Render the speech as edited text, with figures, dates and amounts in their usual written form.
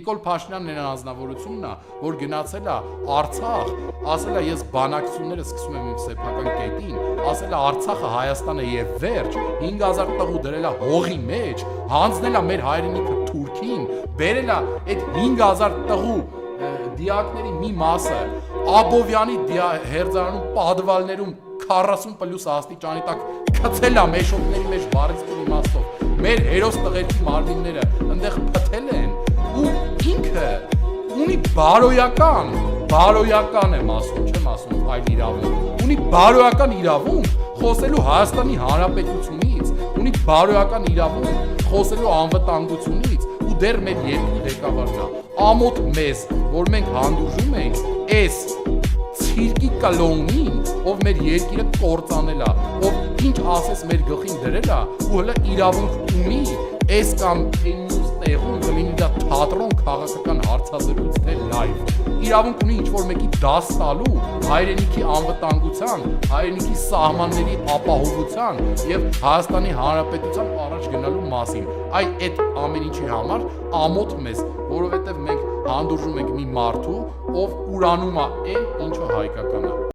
Նիկոլ Փաշինյանն այն անձնավորությունն է, որ գնացել է Արցախ, ասել է ես բանակցությունները սկսում եմ իմ սեփական կետին, ասել է Արցախը Հայաստանը եւ վերջ, 5000 տղու դրել է հողի մեջ, հանձնել է մեր հայրենիքը Թուրքին, բերել է այդ 5000 տղու դիակների մի մասը Աբովյանի հերձարանում падվալներում 40+ աստիճանի տակ քցել է մեշոկների մեջ բարիցների իմաստով մեր հերոս տղերքի մարմինները այնտեղ փթել են ու ինքը ունի բարոյական եմ ասում, չեմ ասում այլ իրավունք, ունի բարոյական իրավունք խոսելու Հայաստանի Հանրապետությունից, ունի բարոյական իրավունք խոսելու անվտանգությունից ու դեռ մեր երկրի ղեկավարն է, ամոթ մեզ, որ մենք հանդուրժում ենք այս ցիրկի կլոնին, ով մեր երկիրը կործանել է, ով ինչ ասես մեր գլխին դրել է ու հələ իրավունք ունի այս կամ այն մյուս տեղում կլինի դա թատրոն քաղաքական հարցազրույց թե լայվ իրավունք ունի ինչ-որ մեկի դաս տալու հայրենիքի անվտանգության, հայրենիքի սահմանների ապահովության եւ Հայաստանի Հանրապետության առաջ գնալու մասին։ Այդ ամեն ինչի համար ամոթ մեզ, որովհետեւ մենք հանդուրժում ենք մի մարդու, ով ուրանում է այն, ինչը հայկական է։